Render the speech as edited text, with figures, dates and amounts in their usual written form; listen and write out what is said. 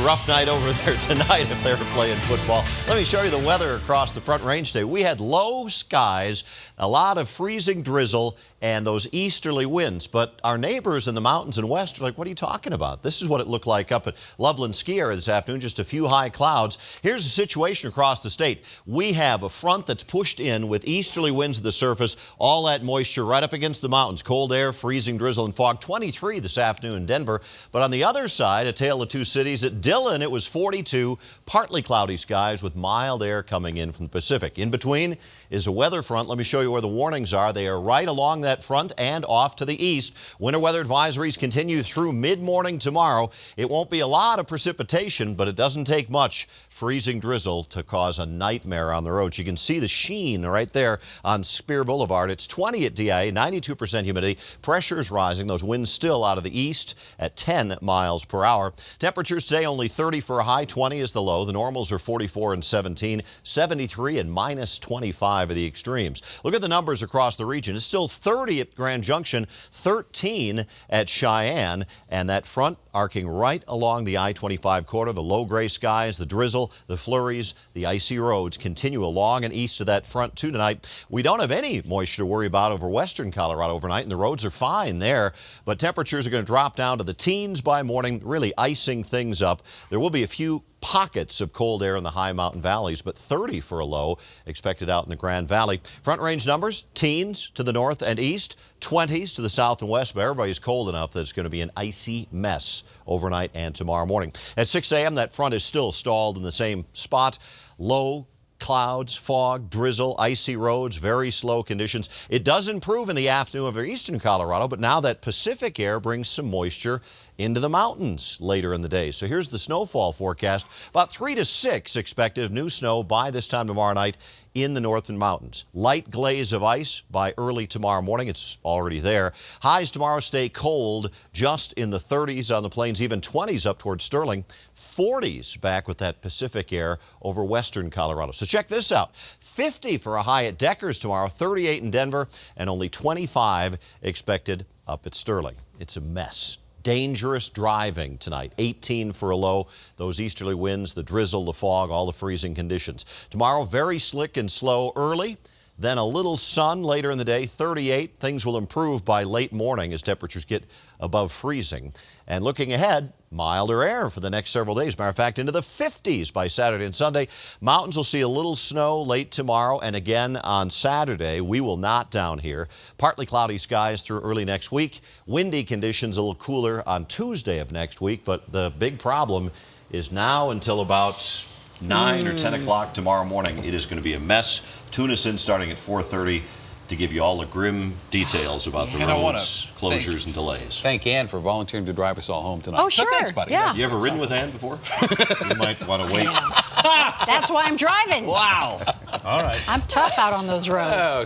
rough night over there tonight if they were playing football. Let me show you the weather across the Front Range today. We had low skies, a lot of freezing drizzle, and those easterly winds. But our neighbors in the mountains and west are like, what are you talking about? This is what it looked like up at Loveland Ski Area this afternoon, just a few high clouds. Here's the situation across the state. We have a front that's pushed in with easterly winds at the surface, all that moisture right up against the mountains. Cold air, freezing drizzle, and fog. 23 this afternoon in Denver. But on the other side, a tale of two cities. At Dillon, it was 42, partly cloudy skies with mild air coming in from the Pacific. In between is a weather front. Let me show you where the warnings are. They are right along that front and off to the east. Winter weather advisories continue through mid-morning tomorrow. It won't be a lot of precipitation, but it doesn't take much freezing drizzle to cause a nightmare on the roads. You can see the sheen right there on Spear Boulevard. It's 20 at DIA, 92% humidity. Pressure is rising. Those winds still out of the east at 10 miles per hour. Temperatures today only 30 for a high, 20 is the low. The normals are 44 and 17, 73 and minus 25 are the extremes. Look at the numbers across the region. It's still 30 at Grand Junction, 13 at Cheyenne, and that front arcing right along the I-25 corridor. The low gray skies, the drizzle, the flurries, the icy roads continue along and east of that front too tonight. We don't have any moisture to worry about over western Colorado overnight, and the roads are fine there, but temperatures are going to drop down to the teens by morning, really icing things up. There will be a few pockets of cold air in the high mountain valleys, but 30 for a low expected out in the Grand Valley. Front range numbers, teens to the north and east, 20s to the south and west, but everybody's cold enough that it's going to be an icy mess overnight and tomorrow morning. At 6 a.m., that front is still stalled in the same spot. Low clouds, fog, drizzle, icy roads, very slow conditions. It does improve in the afternoon over eastern Colorado, but now that Pacific air brings some moisture into the mountains later in the day. So here's the snowfall forecast. About 3 to 6 expected of new snow by this time tomorrow night in the northern mountains. Light glaze of ice by early tomorrow morning. It's already there. Highs tomorrow stay cold, just in the 30s on the plains, even 20s up towards Sterling. 40s back with that Pacific air over western Colorado. So check this out. 50 for a high at Deckers tomorrow, 38 in Denver, and only 25 expected up at Sterling. It's a mess. Dangerous driving tonight. 18 for a low. Those easterly winds, the drizzle, the fog, all the freezing conditions. Tomorrow, very slick and slow early. Then a little sun later in the day, 38. Things will improve by late morning as temperatures get above freezing. And looking ahead, milder air for the next several days. Matter of fact, into the 50s by Saturday and Sunday. Mountains will see a little snow late tomorrow and again on Saturday. We will not down here. Partly cloudy skies through early next week. Windy conditions a little cooler on Tuesday of next week. But the big problem is now until about 9 or 10 o'clock tomorrow morning. It is going to be a mess. Tune us in starting at 4:30 to give you all the grim details about the roads, closures, and delays. Thank Ann for volunteering to drive us all home tonight. Oh, sure. So thanks, buddy. Yeah. You ever ridden with Ann before? You might want to wait. That's why I'm driving. Wow. All right. I'm tough out on those roads. Oh,